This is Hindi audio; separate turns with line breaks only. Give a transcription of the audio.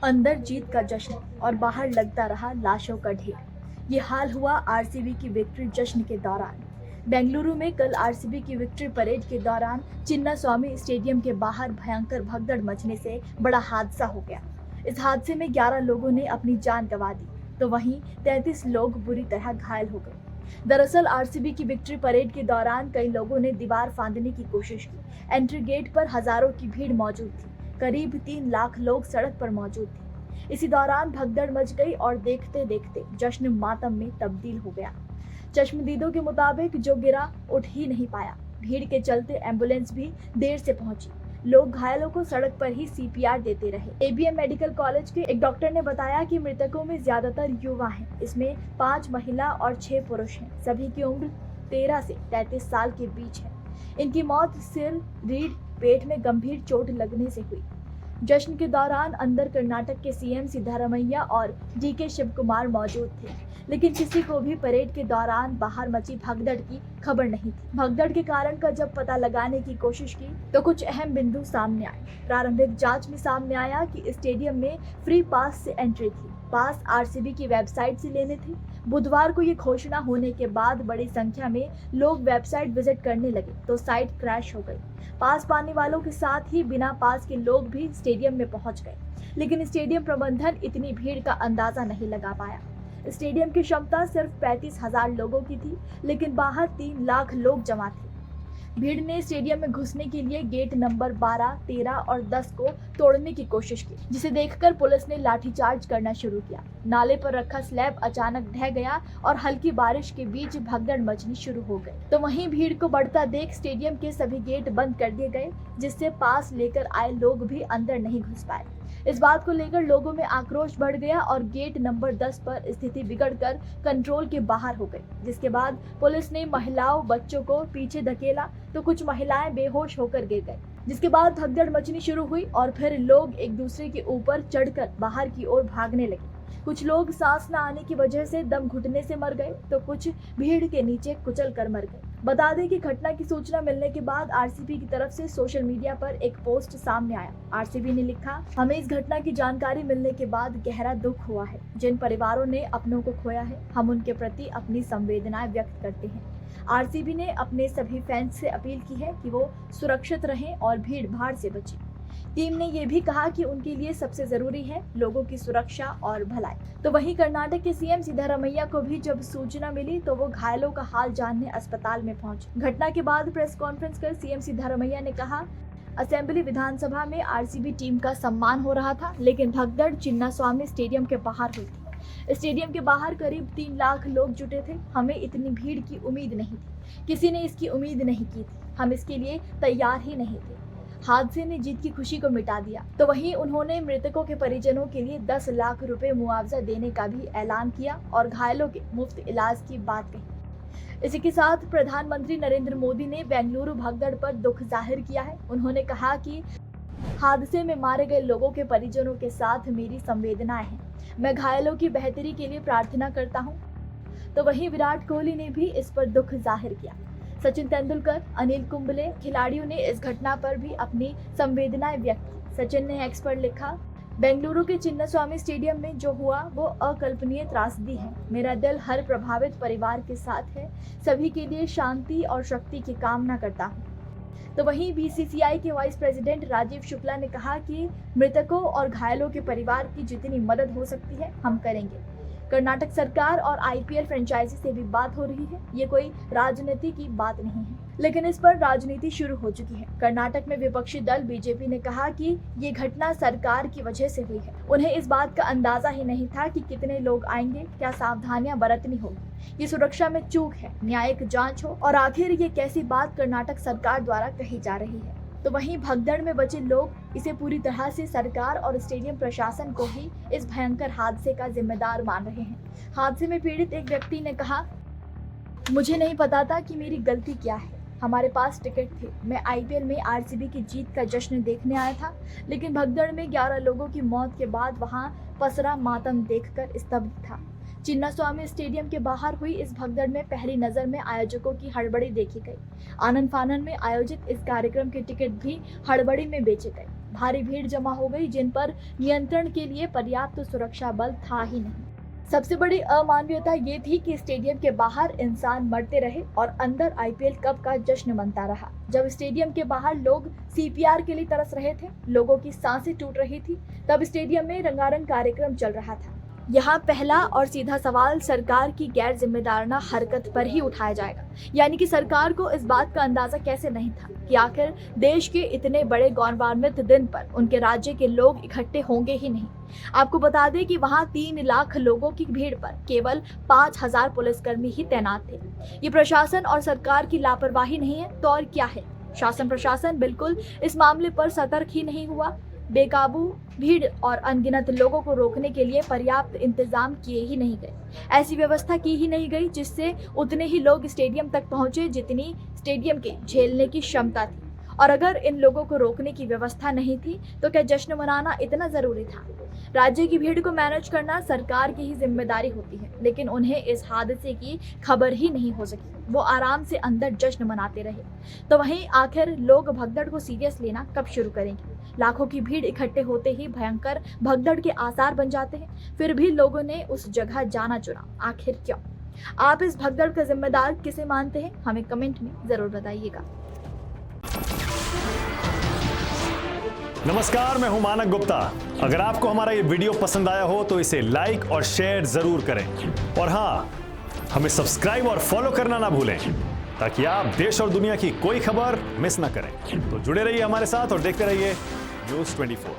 अंदर जीत का जश्न और बाहर लगता रहा लाशों का ढेर। ये हाल हुआ आरसीबी की विक्ट्री जश्न के दौरान। बेंगलुरु में कल आरसीबी की विक्ट्री परेड के दौरान चिन्नास्वामी स्टेडियम के बाहर भयंकर भगदड़ मचने से बड़ा हादसा हो गया। इस हादसे में 11 लोगों ने अपनी जान गंवा दी, तो वहीं 33 लोग बुरी तरह घायल हो गए। दरअसल आरसीबी की विक्ट्री परेड के दौरान कई लोगों ने दीवार फांदने की कोशिश की। एंट्री गेट पर हजारों की भीड़ मौजूद थी। करीब 3 लाख लोग सड़क पर मौजूद थे। इसी दौरान भगदड़ मच गई और देखते देखते जश्न मातम में तब्दील हो गया। चश्मदीदों के मुताबिक जो गिरा उठ ही नहीं पाया। भीड़ के चलते एम्बुलेंस भी देर से पहुंची। लोग घायलों को सड़क पर ही सीपीआर देते रहे। एबीएम मेडिकल कॉलेज के एक डॉक्टर ने बताया कि मृतकों में ज्यादातर युवा हैं। इसमें 5 महिला और 6 पुरुष हैं। सभी की उम्र 13 से 33 साल के बीच है। इनकी मौत सिर, रीढ़, पेट में गंभीर चोट लगने से हुई। जश्न के दौरान अंदर कर्नाटक के सीएम सिद्धारमैया और डीके शिव कुमार मौजूद थे, लेकिन किसी को भी परेड के दौरान बाहर मची भगदड़ की खबर नहीं थी। भगदड़ के कारण का जब पता लगाने की कोशिश की तो कुछ अहम बिंदु सामने आए। प्रारंभिक जांच में सामने आया कि स्टेडियम में फ्री पास से एंट्री थी। पास आरसीबी की वेबसाइट से लेने थे। बुधवार को ये घोषणा होने के बाद बड़ी संख्या में लोग वेबसाइट विजिट करने लगे तो साइट क्रैश हो गई। पास पाने वालों के साथ ही बिना पास के लोग भी स्टेडियम में पहुंच गए, लेकिन स्टेडियम प्रबंधन इतनी भीड़ का अंदाजा नहीं लगा पाया। स्टेडियम की क्षमता सिर्फ 35,000 लोगों की थी, लेकिन बाहर 3 लाख लोग जमा थे। भीड़ ने स्टेडियम में घुसने के लिए गेट नंबर 12, 13 और 10 को तोड़ने की कोशिश की, जिसे देखकर पुलिस ने लाठीचार्ज करना शुरू किया। नाले पर रखा स्लैब अचानक ढह गया और हल्की बारिश के बीच भगदड़ मचनी शुरू हो गई। तो वहीं भीड़ को बढ़ता देख स्टेडियम के सभी गेट बंद कर दिए गए, जिससे पास लेकर आए लोग भी अंदर नहीं घुस पाए। इस बात को लेकर लोगों में आक्रोश बढ़ गया और गेट नंबर 10 पर स्थिति बिगड़कर कंट्रोल के बाहर हो गई, जिसके बाद पुलिस ने महिलाओं, बच्चों को पीछे धकेला तो कुछ महिलाएं बेहोश होकर गिर गई, जिसके बाद भगदड़ मचनी शुरू हुई और फिर लोग एक दूसरे के ऊपर चढ़कर बाहर की ओर भागने लगे। कुछ लोग सांस न आने की वजह से दम घुटने से मर गए तो कुछ भीड़ के नीचे कुचल कर मर गए। बता दें कि घटना की सूचना मिलने के बाद आरसीबी की तरफ से सोशल मीडिया पर एक पोस्ट सामने आया। आरसीबी ने लिखा, हमें इस घटना की जानकारी मिलने के बाद गहरा दुख हुआ है। जिन परिवारों ने अपनों को खोया है, हम उनके प्रति अपनी संवेदनाएं व्यक्त करते हैं। आरसीबी ने अपने सभी फैंस से अपील की है कि वो सुरक्षित रहें और भीड़ भाड़ से बचें। टीम ने यह भी कहा कि उनके लिए सबसे जरूरी है लोगों की सुरक्षा और भलाई। तो वहीं कर्नाटक के सीएम सिद्धारमैया को भी जब सूचना मिली तो वो घायलों का हाल जानने अस्पताल में पहुंचे। घटना के बाद प्रेस कॉन्फ्रेंस कर सीएम सिद्धारमैया ने कहा, असेंबली विधानसभा में आरसीबी टीम का सम्मान हो रहा था, लेकिन भगदड़ चिन्नास्वामी स्टेडियम के बाहर हुई थी। स्टेडियम के बाहर करीब 3 लाख लोग जुटे थे। हमें इतनी भीड़ की उम्मीद नहीं थी। किसी ने इसकी उम्मीद नहीं की थी। हम इसके लिए तैयार ही नहीं थे। हादसे ने जीत की खुशी को मिटा दिया। तो वहीं उन्होंने मृतकों के परिजनों के लिए 10 लाख रुपए मुआवजा देने का भी ऐलान किया और घायलों के मुफ्त इलाज की बात कही। इसी के साथ प्रधानमंत्री नरेंद्र मोदी ने बेंगलुरु भगदड़ पर दुख जाहिर किया है। उन्होंने कहा कि हादसे में मारे गए लोगों के परिजनों के साथ मेरी संवेदनाएं हैं। मैं घायलों की बेहतरी के लिए प्रार्थना करता हूँ। तो वहीं विराट कोहली ने भी इस पर दुख जाहिर किया। सचिन तेंदुलकर, अनिल कुंबले खिलाड़ियों ने इस घटना पर भी अपनी संवेदनाएं व्यक्त की। सचिन ने एक्स पर लिखा, बेंगलुरु के चिन्नास्वामी स्टेडियम में जो हुआ वो अकल्पनीय त्रासदी है। मेरा दिल हर प्रभावित परिवार के साथ है। सभी के लिए शांति और शक्ति की कामना करता हूँ। तो वहीं बीसीसीआई के वाइस प्रेसिडेंट राजीव शुक्ला ने कहा कि मृतकों और घायलों के परिवार की जितनी मदद हो सकती है हम करेंगे। कर्नाटक सरकार और आईपीएल फ्रेंचाइजी से भी बात हो रही है। ये कोई राजनीति की बात नहीं है, लेकिन इस पर राजनीति शुरू हो चुकी है। कर्नाटक में विपक्षी दल बीजेपी ने कहा कि ये घटना सरकार की वजह से हुई है। उन्हें इस बात का अंदाजा ही नहीं था कि कितने लोग आएंगे, क्या सावधानियां बरतनी होगी, ये सुरक्षा में चूक है, न्यायिक जांच हो, और आखिर ये कैसी बात कर्नाटक सरकार द्वारा कही जा रही है। तो वहीं भगदड़ में बचे लोग इसे पूरी तरह से सरकार और स्टेडियम प्रशासन को ही इस भयंकर हादसे का जिम्मेदार मान रहे हैं। हादसे में पीड़ित एक व्यक्ति ने कहा, मुझे नहीं पता था कि मेरी गलती क्या है। हमारे पास टिकट थे। मैं आईपीएल में आरसीबी की जीत का जश्न देखने आया था, लेकिन भगदड़ में 11 लोगों की मौत के बाद वहां पसरा मातम देखकर स्तब्ध था। चिन्नास्वामी स्टेडियम के बाहर हुई इस भगदड़ में पहली नजर में आयोजकों की हड़बड़ी देखी गई। आनन फानन में आयोजित इस कार्यक्रम के टिकट भी हड़बड़ी में बेचे गए। भारी भीड़ जमा हो गई जिन पर नियंत्रण के लिए पर्याप्त सुरक्षा बल था ही नहीं। सबसे बड़ी अमानवीयता ये थी कि स्टेडियम के बाहर इंसान मरते रहे और अंदर आईपीएल कप का जश्न मनता रहा। जब स्टेडियम के बाहर लोग सीपीआर के लिए तरस रहे थे, लोगों की सांसें टूट रही थी, तब स्टेडियम में रंगारंग कार्यक्रम चल रहा था। यहाँ पहला और सीधा सवाल सरकार की गैर जिम्मेदाराना हरकत पर ही उठाया जाएगा, यानी कि सरकार को इस बात का अंदाजा कैसे नहीं था कि आखिर देश के इतने बड़े गौरवान्वित दिन पर उनके राज्य के लोग इकट्ठे होंगे ही नहीं। आपको बता दें कि वहां 3 लाख लोगों की भीड़ पर केवल 5,000 पुलिसकर्मी ही तैनात थे। ये प्रशासन और सरकार की लापरवाही नहीं है तो और क्या है? शासन प्रशासन बिल्कुल इस मामले पर सतर्क ही नहीं हुआ। बेकाबू भीड़ और अनगिनत लोगों को रोकने के लिए पर्याप्त इंतजाम किए ही नहीं गए। ऐसी व्यवस्था की ही नहीं गई जिससे उतने ही लोग स्टेडियम तक पहुंचे जितनी स्टेडियम के झेलने की क्षमता थी। और अगर इन लोगों को रोकने की व्यवस्था नहीं थी तो क्या जश्न मनाना इतना जरूरी था? राज्य की भीड़ को मैनेज करना सरकार की ही जिम्मेदारी होती है, लेकिन उन्हें इस हादसे की खबर ही नहीं हो सकी। वो आराम से अंदर जश्न मनाते रहे। तो वहीं आखिर लोग भगदड़ को सीरियस लेना कब शुरू करेंगे? लाखों की भीड़ इकट्ठे होते ही भयंकर भगदड़ के आसार बन जाते हैं। फिर भी लोगों ने उस जगह जाना चुना, आखिर क्यों? आप इस भगदड़ का जिम्मेदार किसे मानते हैं? हमें कमेंट में जरूर बताइएगा।
नमस्कार, मैं हूं मानक गुप्ता। अगर आपको हमारा ये वीडियो पसंद आया हो तो इसे लाइक और शेयर जरूर करें, और हाँ, हमें सब्सक्राइब और फॉलो करना ना भूलें ताकि आप देश और दुनिया की कोई खबर मिस ना करें। तो जुड़े रहिए हमारे साथ और देखते रहिए न्यूज़ 24।